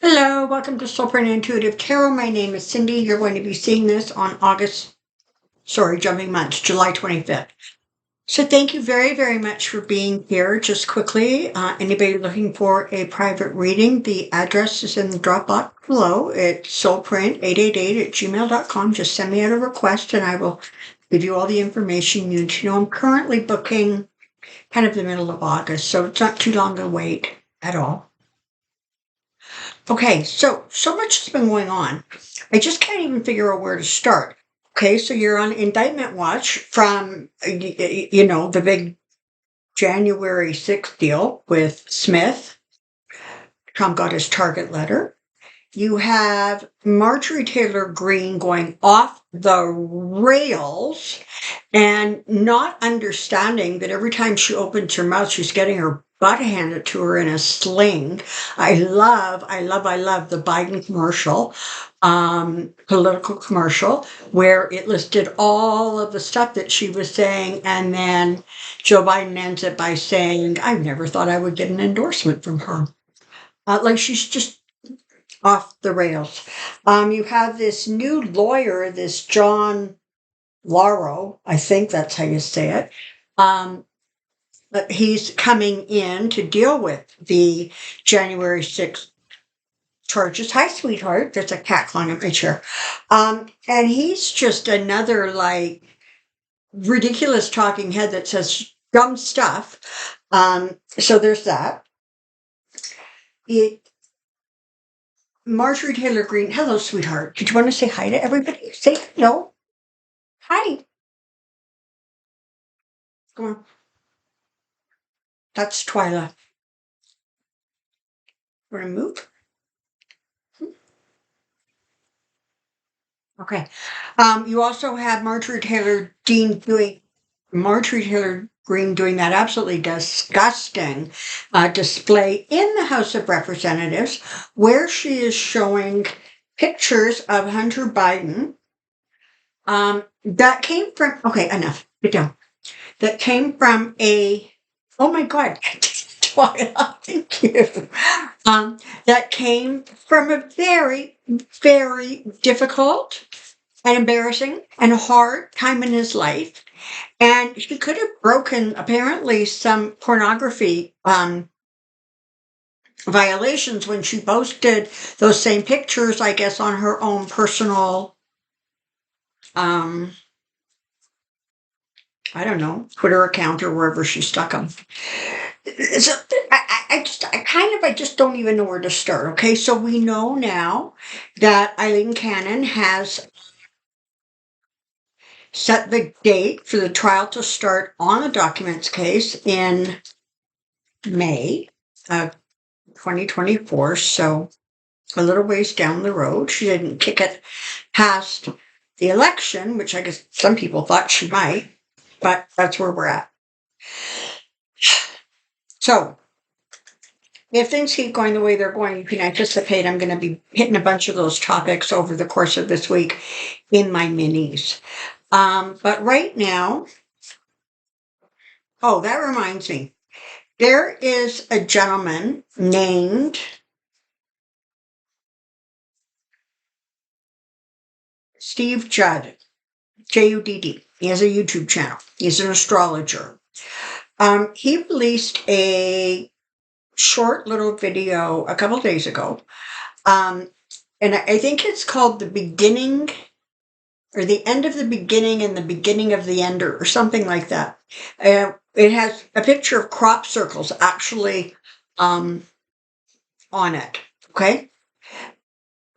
Hello, welcome to Soulprint Intuitive Tarot. My name is Cindy. You're going to be seeing this on jumping months, July 25th. So thank you very, very much for being here. Just quickly, anybody looking for a private reading, the address is in the drop box below. It's soulprint888@gmail.com. Just send me out a request and I will give you all the information you need to know. I'm currently booking kind of the middle of August, so it's not too long a wait at all. Okay, so much has been going on. I just can't even figure out where to start. Okay, so you're on indictment watch from, the big January 6th deal with Smith. Trump got his target letter. You have Marjorie Taylor Greene going off the rails and not understanding that every time she opens her mouth, she's getting her butt handed to her in a sling. I love the Biden commercial, political commercial, where it listed all of the stuff that she was saying. And then Joe Biden ends it by saying, I never thought I would get an endorsement from her. Like she's just off the rails. You have this new lawyer, this John Lauro, I think that's how you say it. But he's coming in to deal with the January 6th charges. Hi, sweetheart. There's a cat clawing at my chair. And he's just another ridiculous talking head that says dumb stuff. So there's that. Marjorie Taylor Greene. Hello, sweetheart. Did you want to say hi to everybody? Say hello. Hi. Come on. That's Twyla. We're going to move. Okay. You also have Marjorie Taylor Greene doing that absolutely disgusting display in the House of Representatives, where she is showing pictures of Hunter Biden. That came from, okay, enough, get down. That came from oh my God, Twyla, thank you. That came from a very, very difficult and embarrassing and hard time in his life. And she could have broken, apparently, some pornography violations when she posted those same pictures, I guess, on her own personal, Twitter account or wherever she stuck them. So I just don't even know where to start. Okay, so we know now that Eileen Cannon has set the date for the trial to start on the documents case in May of 2024. So a little ways down the road. She didn't kick it past the election, which I guess some people thought she might, but that's where we're at. So if things keep going the way they're going, you can anticipate I'm going to be hitting a bunch of those topics over the course of this week in my minis. But right now, that reminds me. There is a gentleman named Steve Judd, Judd. He has a YouTube channel. He's an astrologer. He released a short little video a couple days ago. And I think it's called The Beginning or The End of the Beginning and the Beginning of the End or something like that. It has a picture of crop circles actually on it. Okay.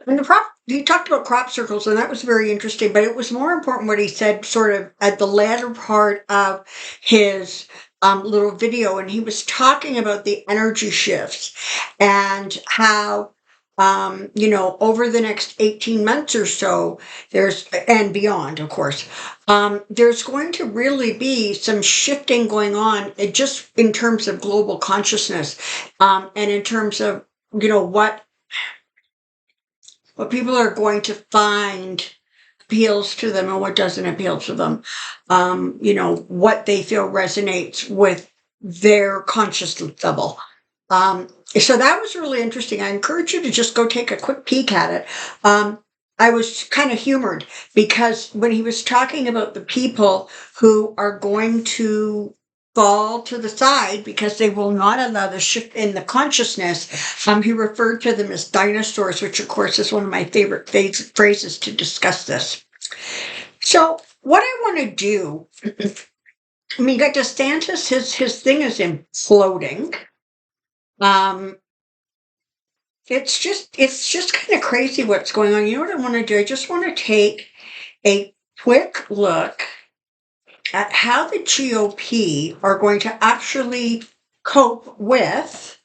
And he talked about crop circles, and that was very interesting, but it was more important what he said sort of at the latter part of his little video, and he was talking about the energy shifts and how, over the next 18 months or so, and beyond, of course, there's going to really be some shifting going on just in terms of global consciousness, and in terms of, what people are going to find appeals to them and what doesn't appeal to them. What they feel resonates with their consciousness level. So that was really interesting. I encourage you to just go take a quick peek at it. I was kind of humored because when he was talking about the people who are going to fall to the side because they will not allow the shift in the consciousness, he referred to them as dinosaurs, which of course is one of my favorite phrases to discuss this. So what I want to do, I mean, you got DeSantis, his thing is imploding. It's just kind of crazy what's going on. You know what I want to do? I just want to take a quick look at how the GOP are going to actually cope with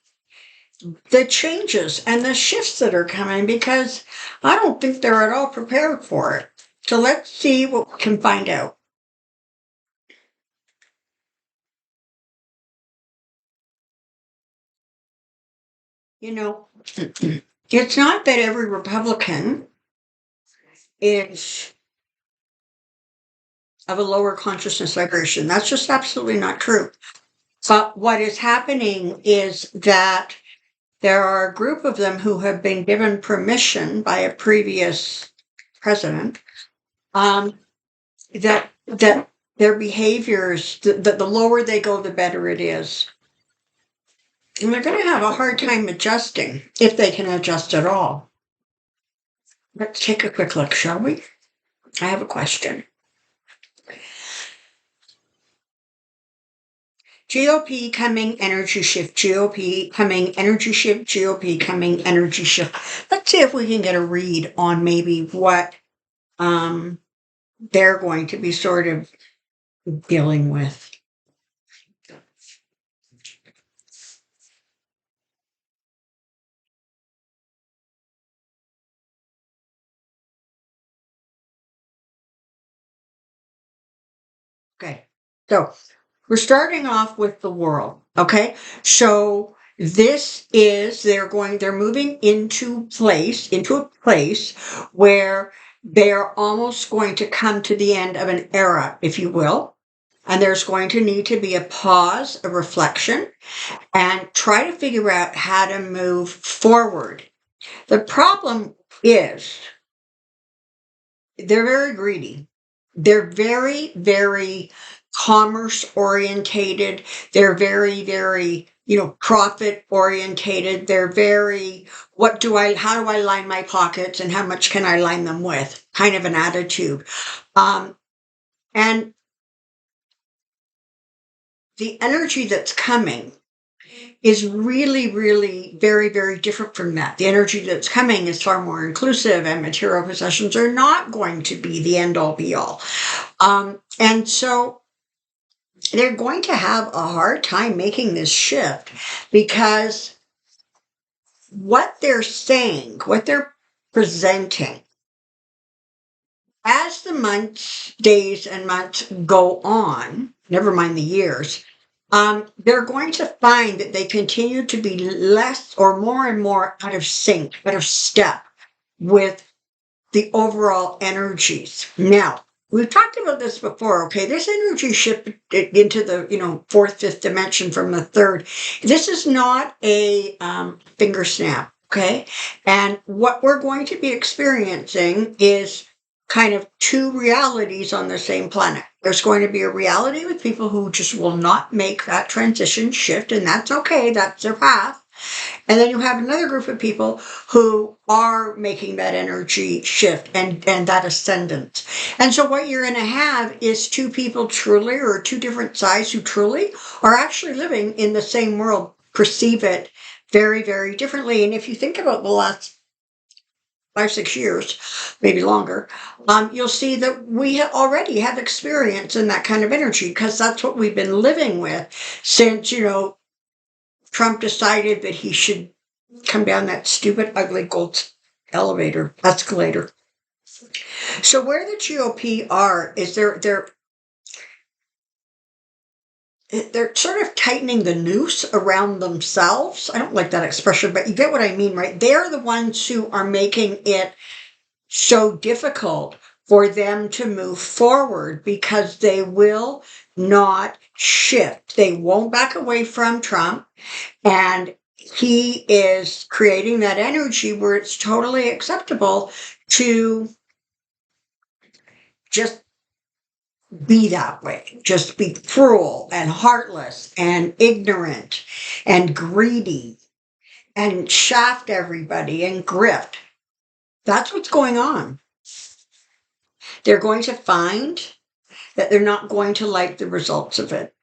the changes and the shifts that are coming, because I don't think they're at all prepared for it. So let's see what we can find out. You know, it's not that every Republican is of a lower consciousness vibration. That's just absolutely not true. But what is happening is that there are a group of them who have been given permission by a previous president, that their behaviors, the lower they go, the better it is. And they're going to have a hard time adjusting, if they can adjust at all. Let's take a quick look, shall we? I have a question. GOP coming, energy shift, GOP coming, energy shift, GOP coming, energy shift. Let's see if we can get a read on maybe what they're going to be sort of dealing with. Okay, so we're starting off with the world. Okay, so this is they're moving into a place where they're almost going to come to the end of an era, if you will. And there's going to need to be a pause, a reflection, and try to figure out how to move forward. The problem is they're very greedy. They're very, very commerce orientated. They're very, very, profit orientated. They're very, how do I line my pockets and how much can I line them with? Kind of an attitude. And the energy that's coming is really, really very, very different from that. The energy that's coming is far more inclusive, and material possessions are not going to be the end all be all. And so they're going to have a hard time making this shift, because what they're saying, what they're presenting, as the months, days, and months go on, never mind the years, they're going to find that they continue to be less or more and more out of sync, out of step with the overall energies. Now, we've talked about this before, okay? This energy shift into the, fourth, fifth dimension from the third. This is not a finger snap, okay? And what we're going to be experiencing is kind of two realities on the same planet. There's going to be a reality with people who just will not make that transition shift, and that's okay. That's their path. And then you have another group of people who are making that energy shift and that ascendance. And so what you're going to have is two people truly, or two different sides who truly are actually living in the same world, perceive it very, very differently. And if you think about the last 5-6 years, maybe longer, you'll see that we already have experience in that kind of energy, because that's what we've been living with since, Trump decided that he should come down that stupid, ugly gold escalator. So where the GOP are is they're sort of tightening the noose around themselves. I don't like that expression, but you get what I mean, right? They're the ones who are making it so difficult for them to move forward, because they will not shift. They won't back away from Trump. And he is creating that energy where it's totally acceptable to just be that way, just be cruel and heartless and ignorant and greedy and shaft everybody and grift. That's what's going on. They're going to find that they're not going to like the results of it.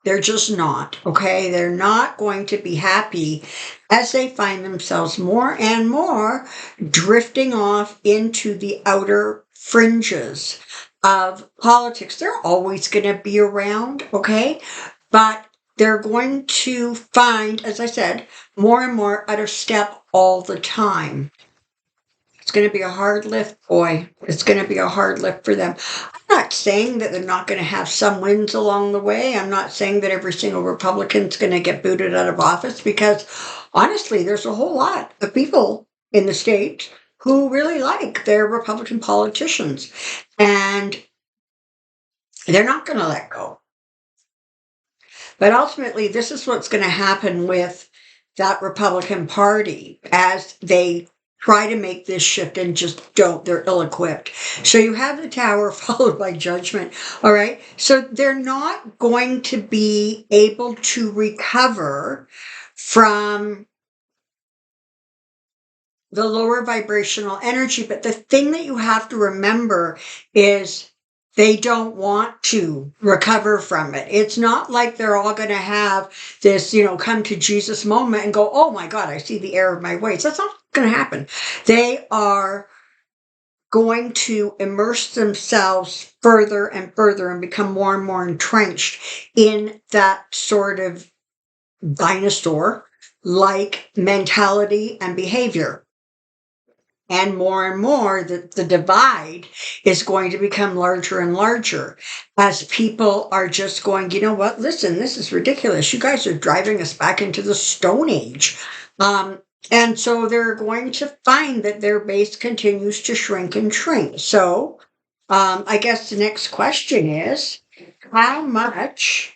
They're just not, okay? They're not going to be happy as they find themselves more and more drifting off into the outer fringes of politics. They're always going to be around, okay? But they're going to find, as I said, more and more out of step all the time. It's going to be a hard lift, boy. It's going to be a hard lift for them. I'm not saying that they're not going to have some wins along the way. I'm not saying that every single Republican's going to get booted out of office, because honestly, there's a whole lot of people in the state who really like their Republican politicians, and they're not going to let go. But ultimately, this is what's going to happen with that Republican Party as they try to make this shift and just don't. They're ill-equipped. So you have the Tower followed by Judgment. All right. So they're not going to be able to recover from the lower vibrational energy. But the thing that you have to remember is they don't want to recover from it. It's not like they're all going to have this, come to Jesus moment and go, oh my God, I see the error of my ways. That's not going to happen. They are going to immerse themselves further and further and become more and more entrenched in that sort of dinosaur-like mentality and behavior. And more, the divide is going to become larger and larger as people are just going, you know what, listen, this is ridiculous. You guys are driving us back into the Stone Age. And so they're going to find that their base continues to shrink and shrink. So I guess the next question is, how much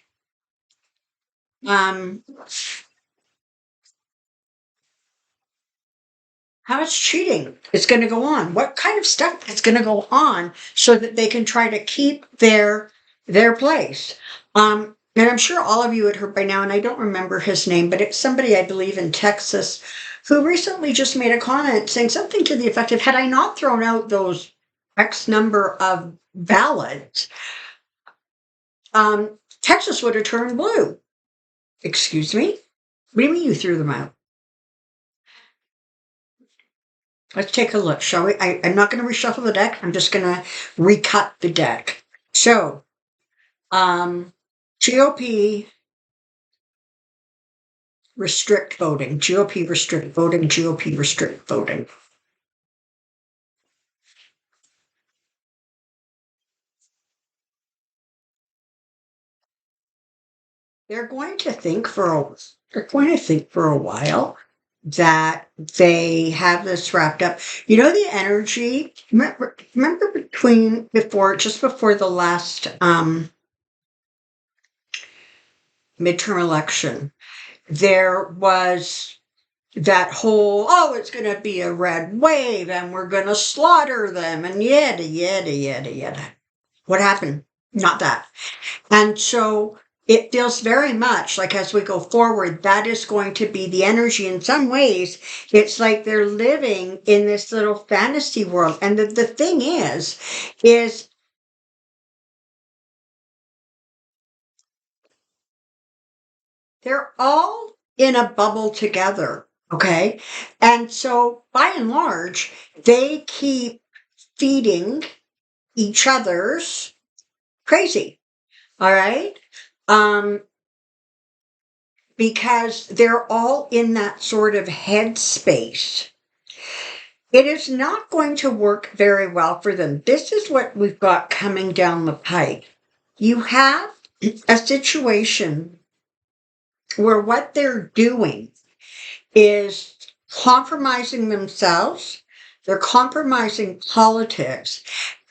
cheating is going to go on? What kind of stuff is going to go on so that they can try to keep their place? And I'm sure all of you had heard by now, and I don't remember his name, but it's somebody, I believe, in Texas who recently just made a comment saying something to the effect of, had I not thrown out those X number of ballots, Texas would have turned blue. Excuse me? What do you mean you threw them out? Let's take a look, shall we? I'm not going to reshuffle the deck. I'm just going to recut the deck. So, GOP restrict voting, GOP restrict voting, GOP restrict voting. They're going to think for a while that they have this wrapped up. You know, the energy, remember just before the last midterm election, there was that whole, oh, it's going to be a red wave and we're going to slaughter them and yada, yada, yada, yada. What happened? Not that. And so it feels very much like as we go forward, that is going to be the energy. In some ways, it's like they're living in this little fantasy world. And the thing is they're all in a bubble together, okay? And so by and large, they keep feeding each other's crazy, all right? Because they're all in that sort of headspace. It is not going to work very well for them. This is what we've got coming down the pike. You have a situation where what they're doing is compromising themselves, they're compromising politics,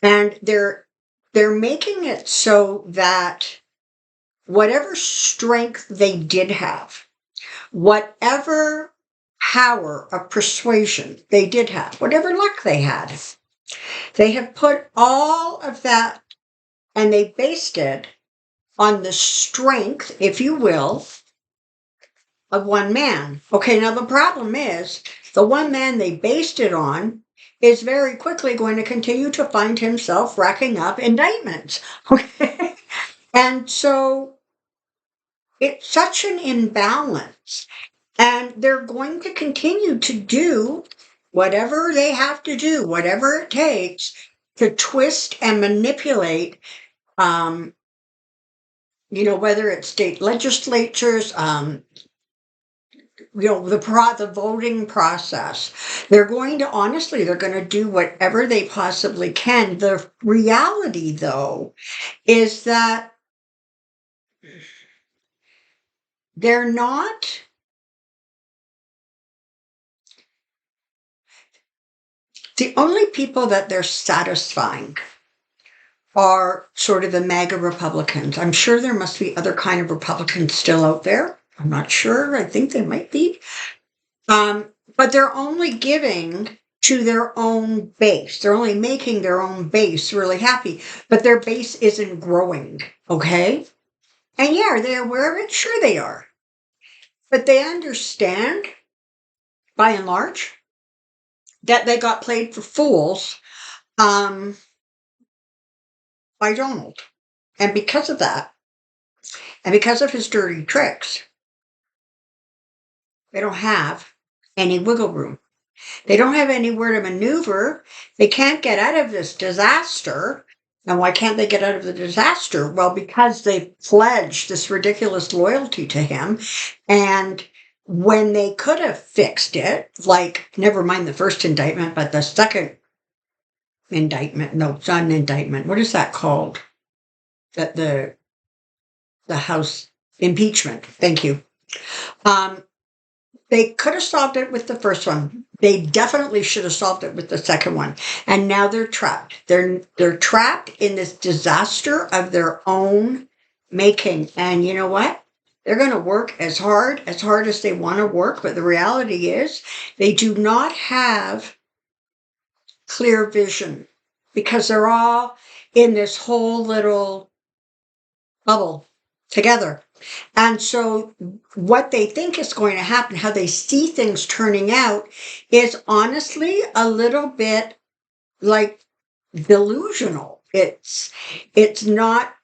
and they're making it so that whatever strength they did have, whatever power of persuasion they did have, whatever luck they had, they have put all of that and they based it on the strength, if you will, of one man. Okay, now the problem is the one man they based it on is very quickly going to continue to find himself racking up indictments. Okay. And so it's such an imbalance. And they're going to continue to do whatever they have to do, whatever it takes to twist and manipulate, whether it's state legislatures, the voting process. They're going to do whatever they possibly can. The reality, though, is that they're not. The only people that they're satisfying are sort of the MAGA Republicans. I'm sure there must be other kind of Republicans still out there. I'm not sure. I think they might be. But they're only giving to their own base. They're only making their own base really happy. But their base isn't growing. Okay? And yeah, are they aware of it? Sure they are. But they understand, by and large, that they got played for fools by Donald. And because of that, and because of his dirty tricks, they don't have any wiggle room. They don't have anywhere to maneuver. They can't get out of this disaster. And why can't they get out of the disaster? Well, because they pledged this ridiculous loyalty to him. And when they could have fixed it, like, never mind the first indictment, but the second indictment, no, it's not an indictment. What is that called? That the House impeachment. Thank you. They could have solved it with the first one. They definitely should have solved it with the second one. And now they're trapped. They're trapped in this disaster of their own making. And you know what? They're going to work as hard as they want to work. But the reality is they do not have clear vision because they're all in this whole little bubble together. And so what they think is going to happen, how they see things turning out, is honestly a little bit like delusional. It's not,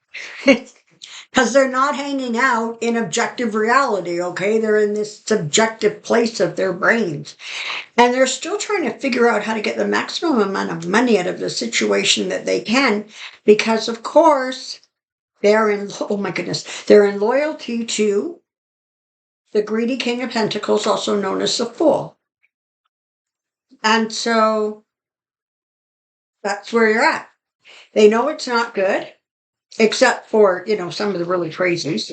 because they're not hanging out in objective reality, okay? They're in this subjective place of their brains. And they're still trying to figure out how to get the maximum amount of money out of the situation that they can, because of course, they're in loyalty to the greedy King of Pentacles, also known as the Fool. And so that's where you're at. They know it's not good, except for, some of the really crazies,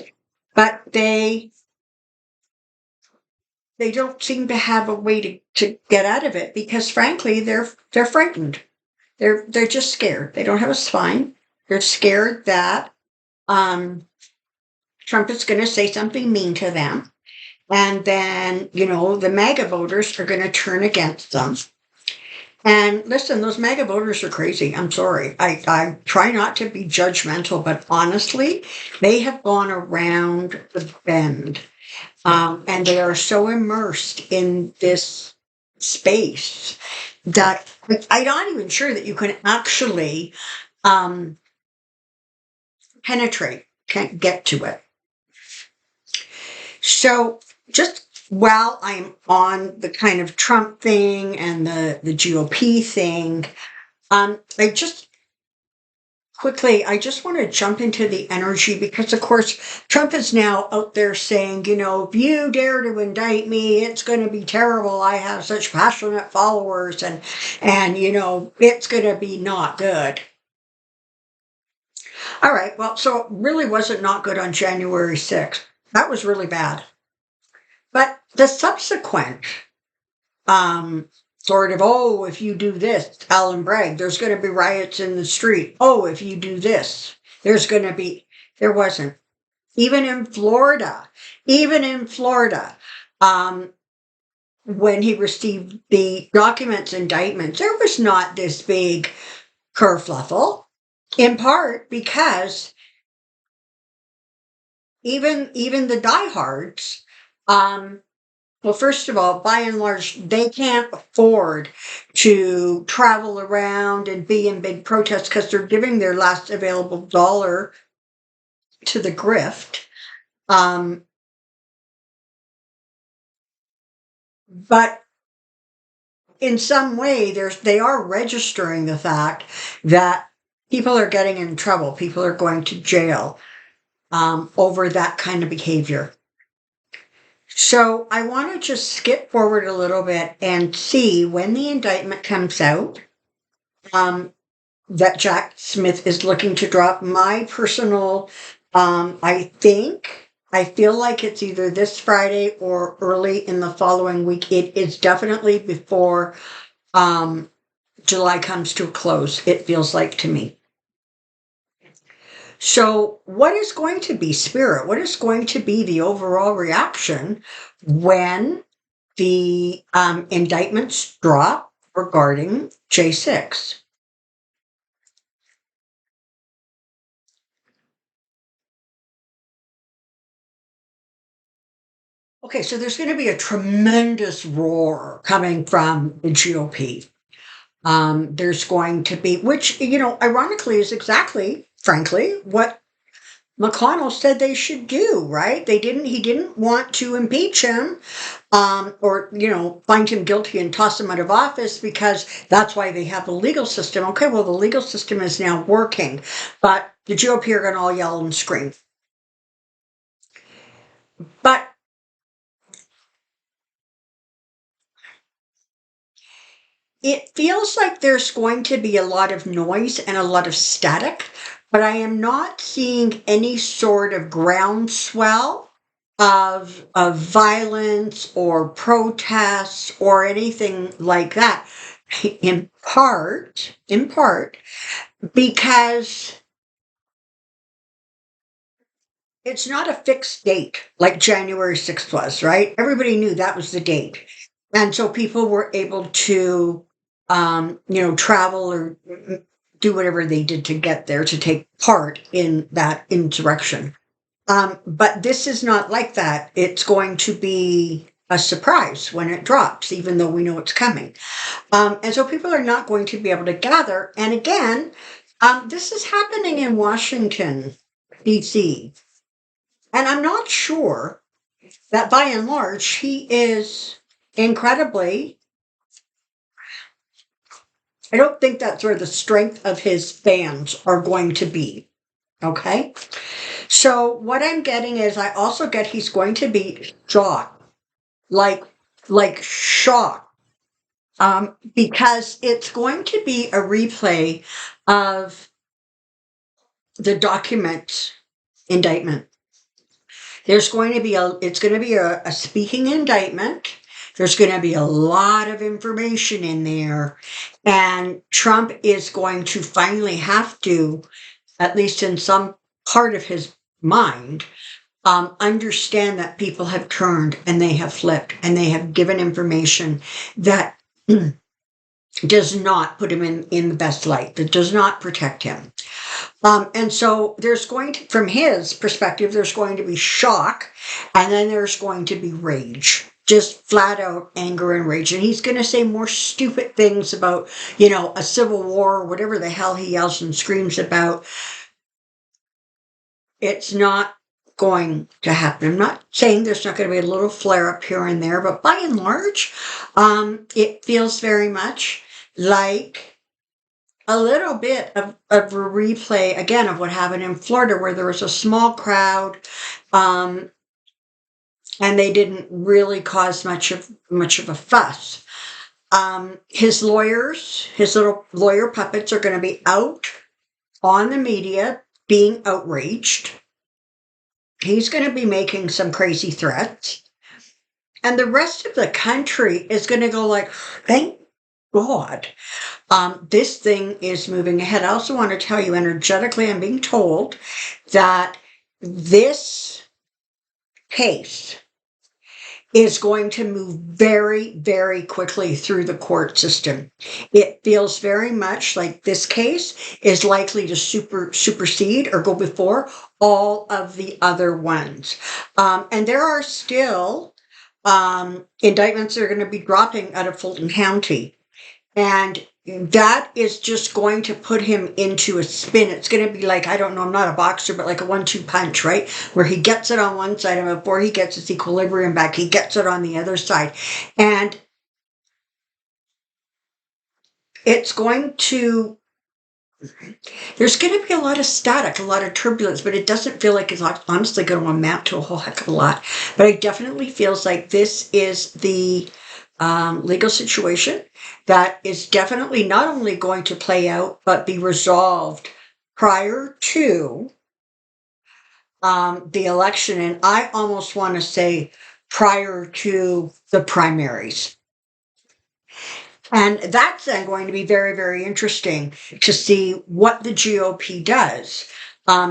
but they don't seem to have a way to get out of it because frankly, they're frightened. They're just scared. They don't have a spine. They're scared that Trump is going to say something mean to them. And then, the MAGA voters are going to turn against them. And listen, those MAGA voters are crazy. I'm sorry. I try not to be judgmental, but honestly, they have gone around the bend. And they are so immersed in this space that I'm not even sure that you can actually penetrate, can't get to it. So just while I'm on the kind of Trump thing and the GOP thing, I just want to jump into the energy because, of course, Trump is now out there saying, if you dare to indict me, it's going to be terrible. I have such passionate followers and it's going to be not good. All right. Well, so it really wasn't not good on January 6th. That was really bad. But the subsequent sort of, if you do this, Alan Bragg, there's going to be riots in the street. If you do this, there wasn't. Even in Florida, when he received the documents indictments, there was not this big kerfluffle, in part because even the diehards, well, first of all, by and large, they can't afford to travel around and be in big protests because they're giving their last available dollar to the grift. But in some way, they are registering the fact that people are getting in trouble. People are going to jail over that kind of behavior. So I want to just skip forward a little bit and see when the indictment comes out that Jack Smith is looking to drop. My personal, I feel like it's either this Friday or early in the following week. It is definitely before July comes to a close, it feels like to me. So, what is going to be spirit? What is going to be the overall reaction when the indictments drop regarding J6? Okay, so there's going to be a tremendous roar coming from the GOP. There's going to be, which, ironically is exactly, frankly, what McConnell said they should do, right? He didn't want to impeach him, or, find him guilty and toss him out of office because that's why they have the legal system. Okay, well, the legal system is now working, but the GOP are going to all yell and scream. But it feels like there's going to be a lot of noise and a lot of static, but I am not seeing any sort of groundswell of violence or protests or anything like that. In part, because it's not a fixed date like January 6th was, right? Everybody knew that was the date. And so people were able to, travel or do whatever they did to get there to take part in that insurrection. But this is not like that. It's going to be a surprise when it drops, even though we know it's coming. And so people are not going to be able to gather. And again, this is happening in Washington, D.C. And I'm not sure that by and large he is incredibly, I don't think that's where the strength of his fans are going to be. Okay? So what I'm getting is I also get he's going to be shocked, like shocked, because it's going to be a replay of the document indictment. It's going to be a speaking indictment. There's going to be a lot of information in there, and Trump is going to finally have to, at least in some part of his mind, understand that people have turned and they have flipped and they have given information that does not put him in the best light, that does not protect him. And so from his perspective, there's going to be shock, and then there's going to be rage. Just flat out anger and rage. And he's going to say more stupid things about, a civil war or whatever the hell he yells and screams about. It's not going to happen. I'm not saying there's not going to be a little flare up here and there, but by and large, it feels very much like a little bit of a replay again of what happened in Florida, where there was a small crowd, and they didn't really cause much of a fuss. His little lawyer puppets, are going to be out on the media being outraged. He's going to be making some crazy threats. And the rest of the country is going to go like, thank God. This thing is moving ahead. I also want to tell you energetically, I'm being told that this case is going to move very, very quickly through the court system. It feels very much like this case is likely to supersede or go before all of the other ones. And there are still indictments that are going to be dropping out of Fulton County. And that is just going to put him into a spin. It's going to be like, I don't know, I'm not a boxer, but like a 1-2 punch, right? Where he gets it on one side, and before he gets his equilibrium back, he gets it on the other side. And it's going to, there's going to be a lot of static, a lot of turbulence, but it doesn't feel like it's honestly going to amount to a whole heck of a lot. But it definitely feels like this is the legal situation that is definitely not only going to play out, but be resolved prior to the election. And I almost want to say prior to the primaries. And that's then going to be very, very interesting to see what the GOP does.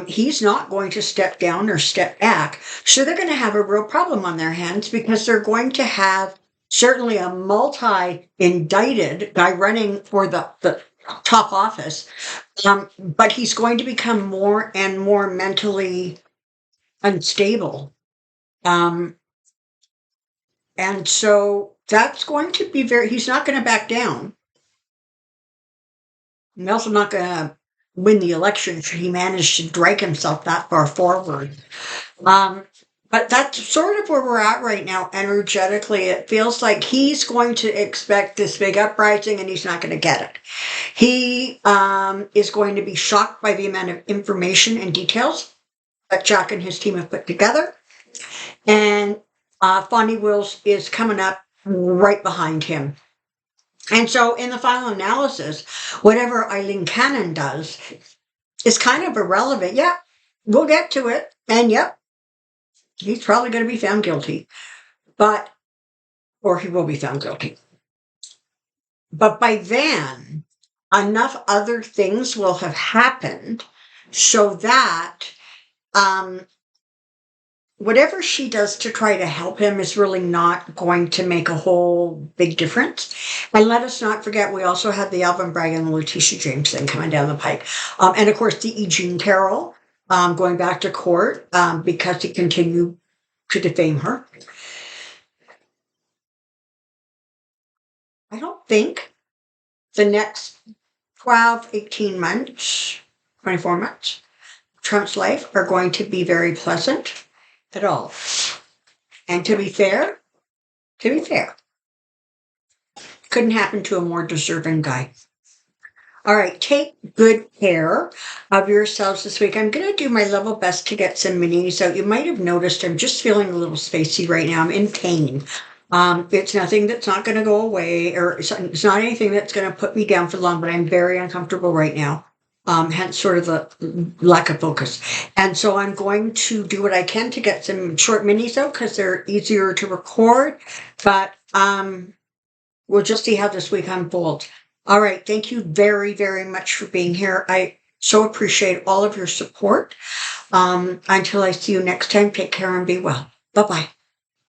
He's not going to step down or step back. So they're going to have a real problem on their hands, because they're going to have certainly a multi-indicted guy running for the top office. But he's going to become more and more mentally unstable. And so that's going to be he's not going to back down. He's also not going to win the election should he manage to drag himself that far forward. But that's sort of where we're at right now energetically. It feels like he's going to expect this big uprising, and he's not going to get it. He is going to be shocked by the amount of information and details that Jack and his team have put together. And Fondy Wills is coming up right behind him. And so in the final analysis, whatever Eileen Cannon does is kind of irrelevant. Yeah, we'll get to it. And yep, he's probably going to be found guilty. Or he will be found guilty. But by then, enough other things will have happened so that whatever she does to try to help him is really not going to make a whole big difference. And let us not forget, we also had the Alvin Bragg and the Letitia James thing coming down the pike. And of course, the E. Jean Carroll going back to court because he continued to defame her. I don't think the next 12, 18 months, 24 months, Trump's life are going to be very pleasant at all. And to be fair, couldn't happen to a more deserving guy. All right, take good care of yourselves this week. I'm going to do my level best to get some minis out. You might have noticed I'm just feeling a little spacey right now. I'm in pain. It's nothing that's not going to go away, or it's not anything that's going to put me down for long, but I'm very uncomfortable right now. Hence sort of the lack of focus. And so I'm going to do what I can to get some short minis out because they're easier to record, but we'll just see how this week unfolds. All right. Thank you very, very much for being here. I so appreciate all of your support. Until I see you next time, take care and be well. Bye-bye.